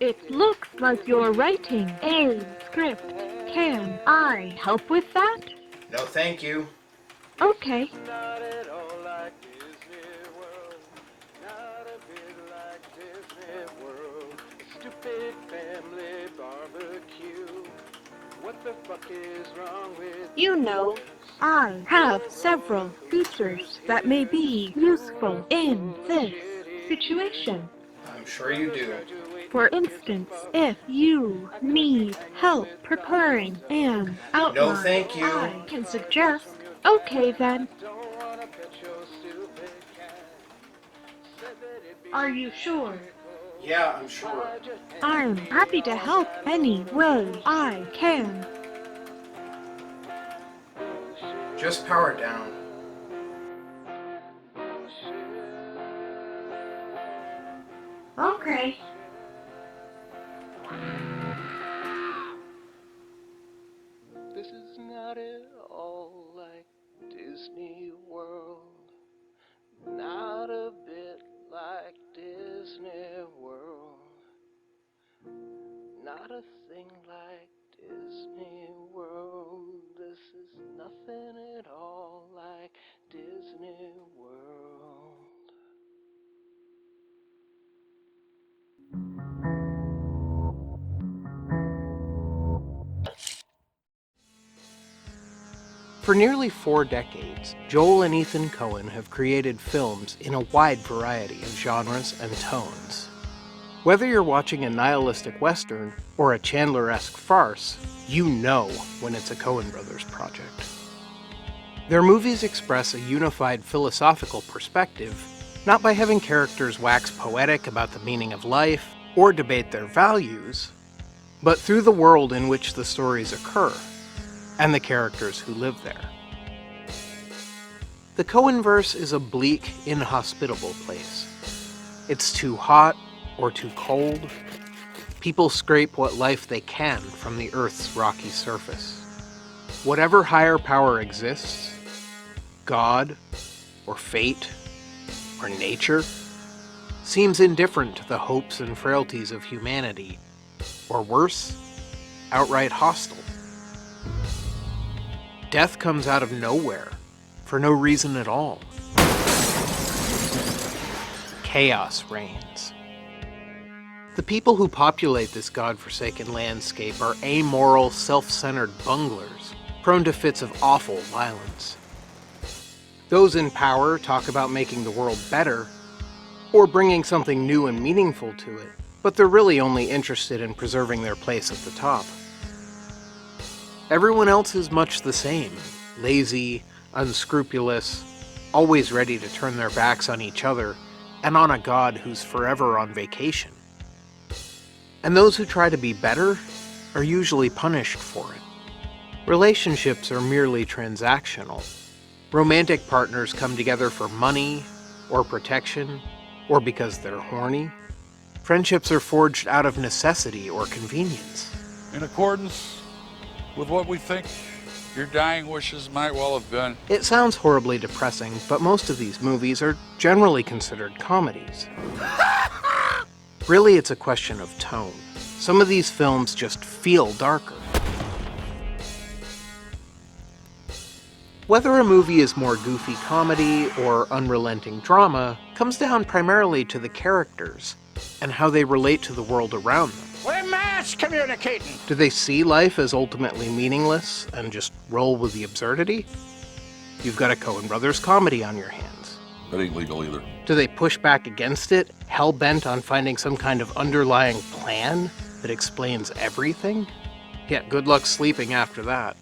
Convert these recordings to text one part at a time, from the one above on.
It looks like you're writing a script. Can I help with that? No, thank you. Okay. You know, I have several features that may be useful in this situation. I'm sure you do. For instance, if you need help preparing an outline, No, thank you. I can suggest. Okay then. Are you sure? Yeah, I'm sure. I'm happy to help any way I can. Just power it down. Okay. This is not at all like Disney World. Not a bit like Disney World. Not a thing like Disney World. This is nothing at all like Disney World. For nearly 4 decades, Joel and Ethan Coen have created films in a wide variety of genres and tones. Whether you're watching a nihilistic western or a Chandler-esque farce, you know when it's a Coen Brothers project. Their movies express a unified philosophical perspective, not by having characters wax poetic about the meaning of life or debate their values, but through the world in which the stories occur and the characters who live there. The Coenverse is a bleak, inhospitable place. It's too hot or too cold. People scrape what life they can from the Earth's rocky surface. Whatever higher power exists, God, or fate, or nature, seems indifferent to the hopes and frailties of humanity, or worse, outright hostile. Death comes out of nowhere, for no reason at all. Chaos reigns. The people who populate this godforsaken landscape are amoral, self-centered bunglers, prone to fits of awful violence. Those in power talk about making the world better, or bringing something new and meaningful to it, but they're really only interested in preserving their place at the top. Everyone else is much the same, lazy, unscrupulous, always ready to turn their backs on each other and on a god who's forever on vacation. And those who try to be better are usually punished for it. Relationships are merely transactional. Romantic partners come together for money, or protection, or because they're horny. Friendships are forged out of necessity or convenience. In accordance with what we think your dying wishes might well have been. It sounds horribly depressing, but most of these movies are generally considered comedies. Really, it's a question of tone. Some of these films just feel darker. Whether a movie is more goofy comedy or unrelenting drama comes down primarily to the characters and how they relate to the world around them. We're mass communicating! Do they see life as ultimately meaningless and just roll with the absurdity? You've got a Coen Brothers comedy on your hands. That ain't legal either. Do they push back against it, hell-bent on finding some kind of underlying plan that explains everything? Yeah, good luck sleeping after that.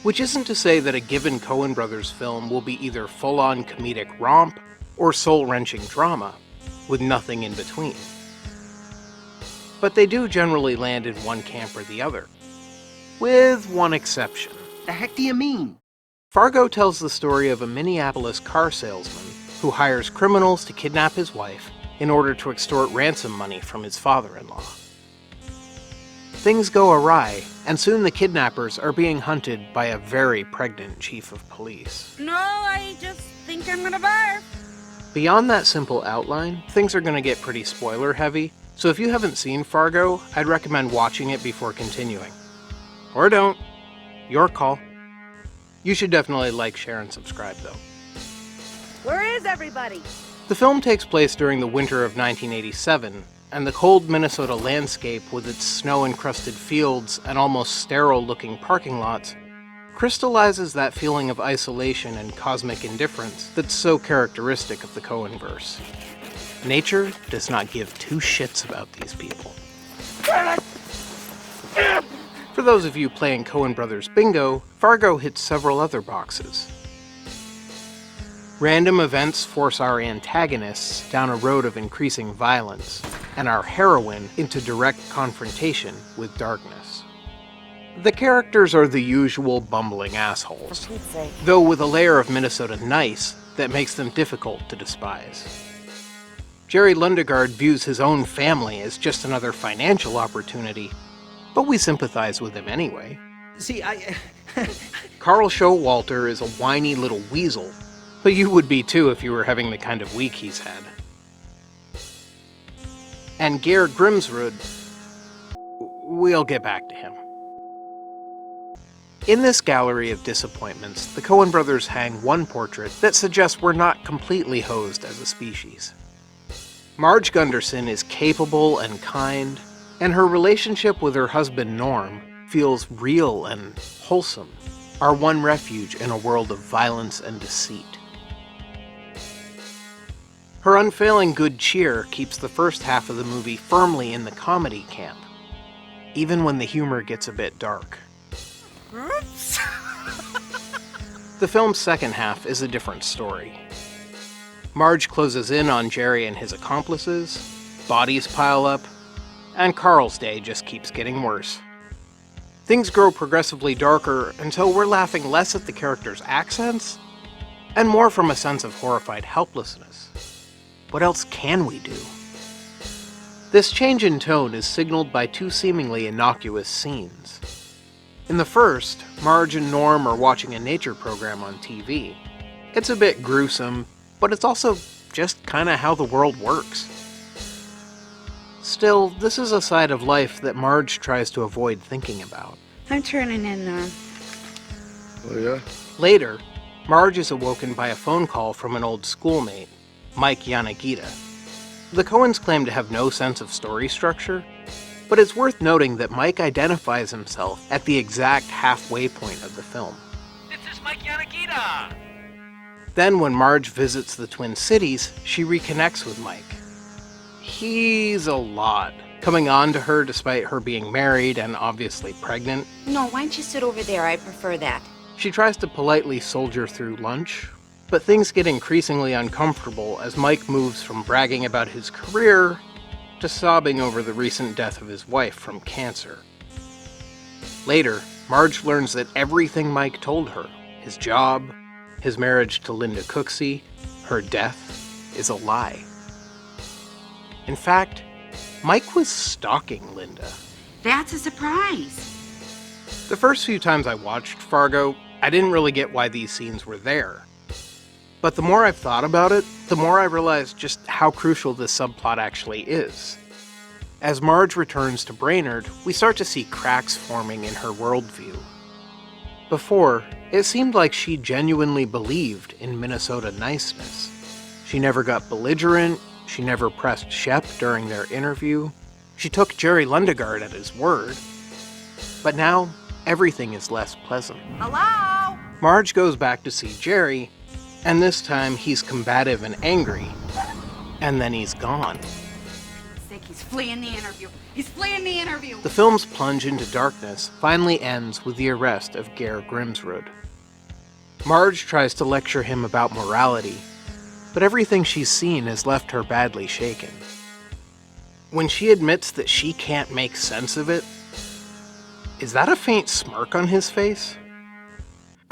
Which isn't to say that a given Coen Brothers film will be either full-on comedic romp or soul-wrenching drama, with nothing in between. But they do generally land in one camp or the other, with one exception. The heck do you mean? Fargo tells the story of a Minneapolis car salesman who hires criminals to kidnap his wife in order to extort ransom money from his father-in-law. things go awry, and soon the kidnappers are being hunted by a very pregnant chief of police. No, I just think I'm gonna barf. Beyond that simple outline, things are going to get pretty spoiler heavy, so if you haven't seen Fargo, I'd recommend watching it before continuing. Or don't. Your call. You should definitely like, share, and subscribe, though. Where is everybody? The film takes place during the winter of 1987, and the cold Minnesota landscape with its snow-encrusted fields and almost sterile-looking parking lots crystallizes that feeling of isolation and cosmic indifference that's so characteristic of the Coenverse. Nature does not give two shits about these people. For those of you playing Coen Brothers bingo, Fargo hits several other boxes. Random events force our antagonists down a road of increasing violence, and our heroine into direct confrontation with darkness. The characters are the usual bumbling assholes, though with a layer of Minnesota nice that makes them difficult to despise. Jerry Lundegaard views his own family as just another financial opportunity, but we sympathize with him anyway. See, Carl Showalter is a whiny little weasel, but you would be too if you were having the kind of week he's had. And Geir Grimsrud, we'll get back to him. In this gallery of disappointments, the Coen brothers hang one portrait that suggests we're not completely hosed as a species. Marge Gunderson is capable and kind, and her relationship with her husband Norm feels real and wholesome, our one refuge in a world of violence and deceit. Her unfailing good cheer keeps the first half of the movie firmly in the comedy camp, even when the humor gets a bit dark. Oops. The film's second half is a different story. Marge closes in on Jerry and his accomplices, bodies pile up, and Carl's day just keeps getting worse. Things grow progressively darker until we're laughing less at the characters' accents and more from a sense of horrified helplessness. What else can we do? This change in tone is signaled by two seemingly innocuous scenes. In the first, Marge and Norm are watching a nature program on TV. It's a bit gruesome, but it's also just kinda how the world works. Still, this is a side of life that Marge tries to avoid thinking about. I'm turning in, Norm. Oh, yeah? Later, Marge is awoken by a phone call from an old schoolmate, Mike Yanagita. The Coens claim to have no sense of story structure, but it's worth noting that Mike identifies himself at the exact halfway point of the film. This is Mike Yanagita! Then when Marge visits the Twin Cities, she reconnects with Mike. He's a lot, coming on to her despite her being married and obviously pregnant. No, why don't you sit over there? I prefer that. She tries to politely soldier through lunch, but things get increasingly uncomfortable as Mike moves from bragging about his career to sobbing over the recent death of his wife from cancer. Later, Marge learns that everything Mike told her, his job, his marriage to Linda Cooksey, her death, is a lie. In fact, Mike was stalking Linda. That's a surprise. The first few times I watched Fargo, I didn't really get why these scenes were there. But the more I've thought about it, the more I realize just how crucial this subplot actually is. As Marge returns to Brainerd, we start to see cracks forming in her worldview. Before, it seemed like she genuinely believed in Minnesota niceness. She never got belligerent, she never pressed Shep during their interview, she took Jerry Lundegaard at his word. But now, everything is less pleasant. Hello? Marge goes back to see Jerry, and this time he's combative and angry, and then he's gone. Sick, he's fleeing the interview. He's fleeing the interview. The film's plunge into darkness finally ends with the arrest of Geir Grimsrud. Marge tries to lecture him about morality, but everything she's seen has left her badly shaken. When she admits that she can't make sense of it, is that a faint smirk on his face?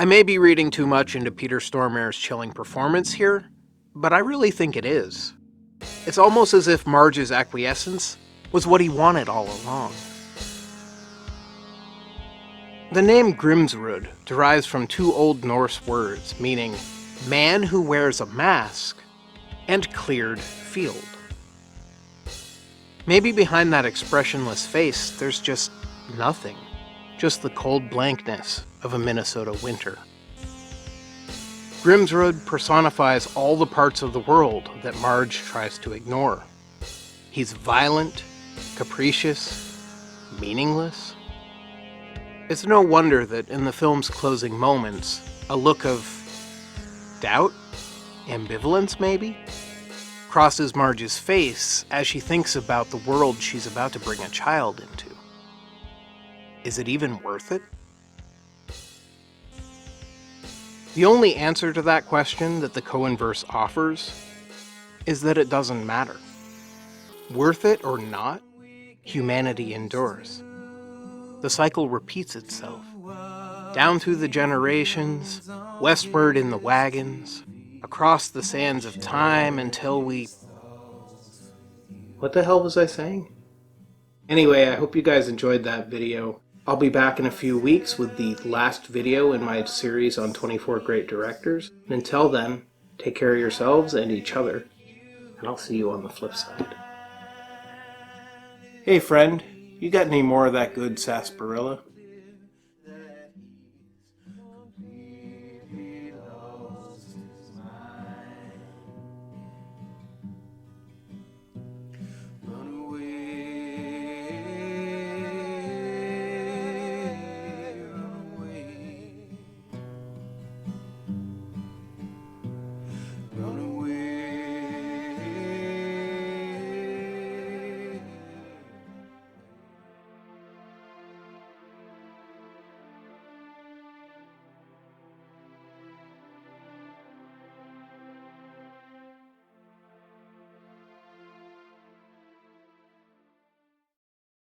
I may be reading too much into Peter Stormare's chilling performance here, but I really think it is. It's almost as if Marge's acquiescence was what he wanted all along. The name Grimsrud derives from two Old Norse words meaning man who wears a mask and cleared field. Maybe behind that expressionless face, there's just nothing. Just the cold blankness of a Minnesota winter. Grimsrud personifies all the parts of the world that Marge tries to ignore. He's violent, capricious, meaningless. It's no wonder that in the film's closing moments, a look of doubt, ambivalence maybe, crosses Marge's face as she thinks about the world she's about to bring a child into. Is it even worth it? The only answer to that question that the Coenverse offers is that it doesn't matter. Worth it or not, humanity endures. The cycle repeats itself. Down through the generations, westward in the wagons, across the sands of time until we... What the hell was I saying? Anyway, I hope you guys enjoyed that video. I'll be back in a few weeks with the last video in my series on 24 great directors. And until then, take care of yourselves and each other. And I'll see you on the flip side. Hey friend, you got any more of that good sarsaparilla?